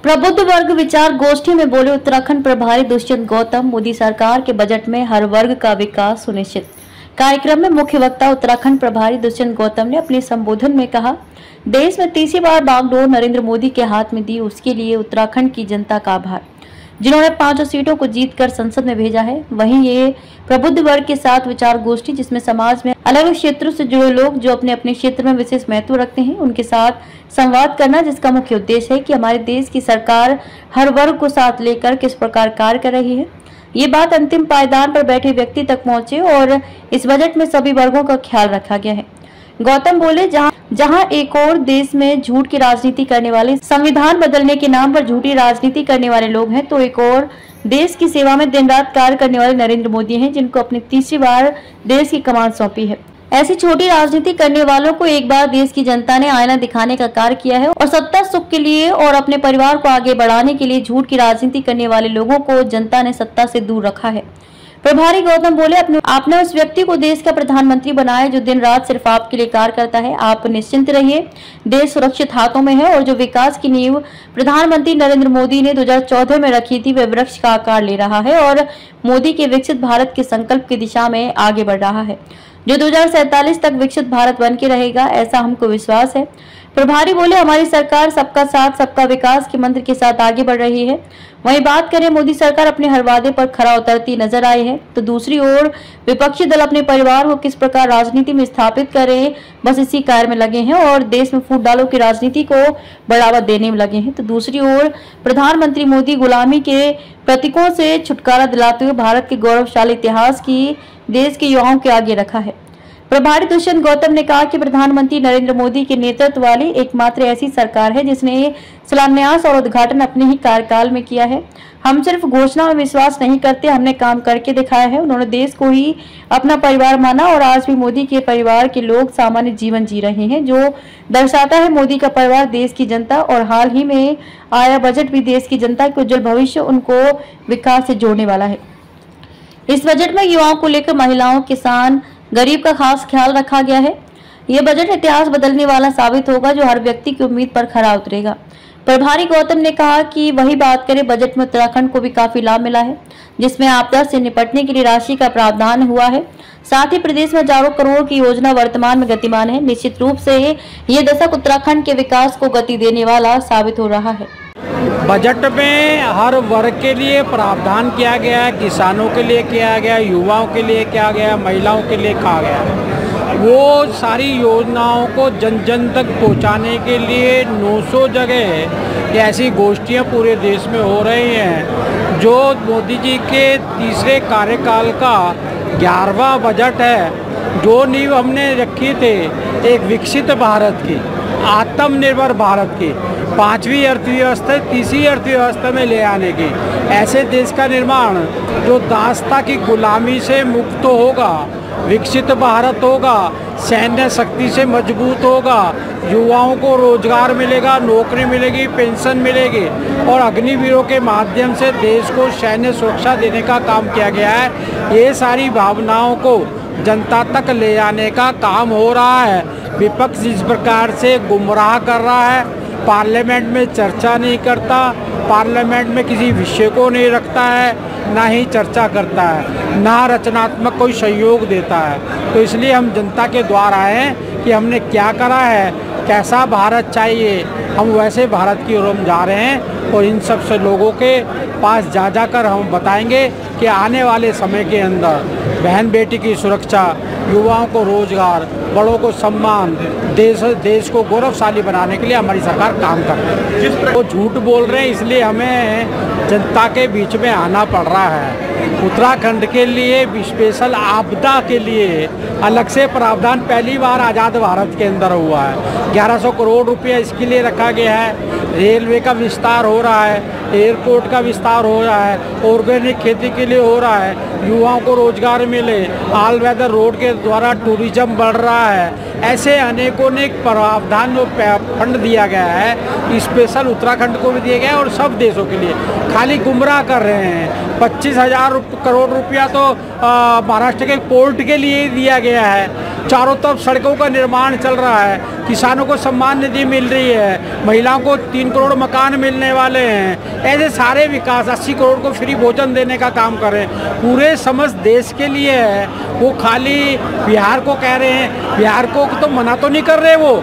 प्रबुद्ध वर्ग विचार गोष्ठी में बोले उत्तराखंड प्रभारी दुष्यंत गौतम। मोदी सरकार के बजट में हर वर्ग का विकास सुनिश्चित। कार्यक्रम में मुख्य वक्ता उत्तराखंड प्रभारी दुष्यंत गौतम ने अपने संबोधन में कहा, देश में तीसरी बार बागडोर नरेंद्र मोदी के हाथ में दी, उसके लिए उत्तराखंड की जनता का आभार, जिन्होंने 5 सीटों को जीतकर संसद में भेजा है। वहीं ये प्रबुद्ध वर्ग के साथ विचार गोष्ठी, जिसमें समाज में अलग अलग क्षेत्रों से जुड़े लोग जो अपने अपने क्षेत्र में विशेष महत्व रखते हैं, उनके साथ संवाद करना, जिसका मुख्य उद्देश्य है कि हमारे देश की सरकार हर वर्ग को साथ लेकर किस प्रकार कार्य कर रही है। ये बात अंतिम पायदान पर बैठे व्यक्ति तक पहुंचे और इस बजट में सभी वर्गों का ख्याल रखा गया है। गौतम बोले, जहां एक और देश में झूठ की राजनीति करने वाले, संविधान बदलने के नाम पर झूठी राजनीति करने वाले लोग हैं, तो एक और देश की सेवा में दिन रात कार्य करने वाले नरेंद्र मोदी हैं, जिनको अपनी तीसरी बार देश की कमान सौंपी है। ऐसी छोटी राजनीति करने वालों को एक बार देश की जनता ने आईना दिखाने का कार्य किया है और सत्ता सुख के लिए और अपने परिवार को आगे बढ़ाने के लिए झूठ की राजनीति करने वाले लोगों को जनता ने सत्ता से दूर रखा है। प्रभारी गौतम बोले, आपने उस व्यक्ति को देश का प्रधानमंत्री बनाया जो दिन रात सिर्फ आपके लिए कार्य करता है। आप निश्चिंत रहिए, देश सुरक्षित हाथों में है और जो विकास की नींव प्रधानमंत्री नरेंद्र मोदी ने 2014 में रखी थी, वह वृक्ष का आकार ले रहा है और मोदी के विकसित भारत के संकल्प की दिशा में आगे बढ़ रहा है, जो 2047 तक विकसित भारत बन के रहेगा, ऐसा हमको विश्वास है। प्रभारी बोले, हमारी सरकार सबका साथ सबका विकास के मंत्र के साथ आगे बढ़ रही है। वहीं बात करें, मोदी सरकार अपने हर वादे पर खरा उतरती नजर आई है, तो दूसरी ओर विपक्षी दल अपने परिवार को किस प्रकार राजनीति में स्थापित करें, बस इसी कार्य में लगे हैं और देश में फूट डालो की राजनीति को बढ़ावा देने में लगे हैं। तो दूसरी ओर प्रधानमंत्री मोदी गुलामी के प्रतीकों से छुटकारा दिलाते हुए भारत के गौरवशाली इतिहास की देश के युवाओं के आगे रखा है। प्रभारी दुष्यंत गौतम ने कहा कि प्रधानमंत्री नरेंद्र मोदी के नेतृत्व वाली एकमात्र ऐसी सरकार है जिसने शिलान्यास और उद्घाटन अपने ही कार्यकाल में किया है। हम सिर्फ घोषणा में विश्वास नहीं करते, हमने काम करके दिखाया है। उन्होंने देश को ही अपना परिवार माना और आज भी मोदी के परिवार के लोग सामान्य जीवन जी रहे हैं, जो दर्शाता है मोदी का परिवार देश की जनता। और हाल ही में आया बजट भी देश की जनता के उज्जवल भविष्य उनको विकास से जोड़ने वाला है। इस बजट में युवाओं को लेकर महिलाओं, किसान, गरीब का खास ख्याल रखा गया है। यह बजट इतिहास बदलने वाला साबित होगा, जो हर व्यक्ति की उम्मीद पर खरा उतरेगा। प्रभारी गौतम ने कहा कि वही बात करें, बजट में उत्तराखंड को भी काफी लाभ मिला है, जिसमें आपदा से निपटने के लिए राशि का प्रावधान हुआ है। साथ ही प्रदेश में हजारों करोड़ की योजना वर्तमान में गतिमान है। निश्चित रूप से ये दशक उत्तराखंड के विकास को गति देने वाला साबित हो रहा है। बजट में हर वर्ग के लिए प्रावधान किया गया है, किसानों के लिए किया गया, युवाओं के लिए किया गया, महिलाओं के लिए कहा गया है। वो सारी योजनाओं को जन जन तक पहुंचाने के लिए 900 जगह ऐसी गोष्ठियां पूरे देश में हो रही हैं, जो मोदी जी के तीसरे कार्यकाल का 11वां बजट है। जो नींव हमने रखी थी एक विकसित भारत की, आत्मनिर्भर भारत की, 5वीं अर्थव्यवस्था तीसरी अर्थव्यवस्था में ले आने की, ऐसे देश का निर्माण जो दासता की गुलामी से मुक्त होगा, विकसित भारत होगा, सैन्य शक्ति से मजबूत होगा, युवाओं को रोजगार मिलेगा, नौकरी मिलेगी, पेंशन मिलेगी और अग्निवीरों के माध्यम से देश को सैन्य सुरक्षा देने का काम किया गया है। ये सारी भावनाओं को जनता तक ले जाने का काम हो रहा है। विपक्ष जिस प्रकार से गुमराह कर रहा है, पार्लियामेंट में चर्चा नहीं करता, पार्लियामेंट में किसी विषय को नहीं रखता है, ना ही चर्चा करता है, ना रचनात्मक कोई सहयोग देता है। तो इसलिए हम जनता के द्वार आए हैं कि हमने क्या करा है, कैसा भारत चाहिए, हम वैसे भारत की ओर हम जा रहे हैं और इन सब से लोगों के पास जा जाकर हम बताएंगे कि आने वाले समय के अंदर बहन बेटी की सुरक्षा, युवाओं को रोजगार, बड़ों को सम्मान, देश को गौरवशाली बनाने के लिए हमारी सरकार काम कर रही है। वो झूठ बोल रहे हैं, इसलिए हमें जनता के बीच में आना पड़ रहा है। उत्तराखंड के लिए स्पेशल आपदा के लिए अलग से प्रावधान पहली बार आज़ाद भारत के अंदर हुआ है। 1100 करोड़ रुपया इसके लिए रखा गया है। रेलवे का विस्तार हो रहा है, एयरपोर्ट का विस्तार हो रहा है, ऑर्गेनिक खेती के लिए हो रहा है, युवाओं को रोजगार मिले, ऑल वेदर रोड के द्वारा टूरिज्म बढ़ रहा है। ऐसे अनेकों ने प्रावधान जो फंड दिया गया है, स्पेशल उत्तराखंड को भी दिया गया है और सब देशों के लिए। खाली गुमराह कर रहे हैं। 25,000 करोड़ रुपया तो महाराष्ट्र के पोर्ट के लिए दिया गया है चारों तरफ सड़कों का निर्माण चल रहा है, किसानों को सम्मान निधि मिल रही है, महिलाओं को 3 करोड़ मकान मिलने वाले हैं। ऐसे सारे विकास, 80 करोड़ को फ्री भोजन देने का काम करें, पूरे समस्त देश के लिए है। वो खाली बिहार को कह रहे हैं, बिहार को तो मना तो नहीं कर रहे, वो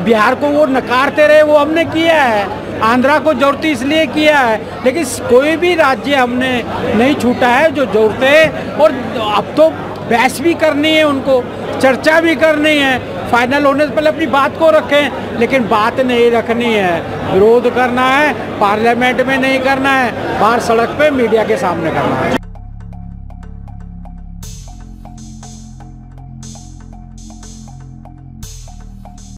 बिहार को वो नकारते रहे, वो हमने किया है। आंध्रा को जरूरत इसलिए किया है, लेकिन कोई भी राज्य हमने नहीं छूटा है जो जरूरत है। और अब तो बहस भी करनी है, उनको चर्चा भी करनी है, फाइनल होने से पहले अपनी बात को रखें, लेकिन बात नहीं रखनी है, विरोध करना है, पार्लियामेंट में नहीं करना है, बाहर सड़क पे मीडिया के सामने करना है।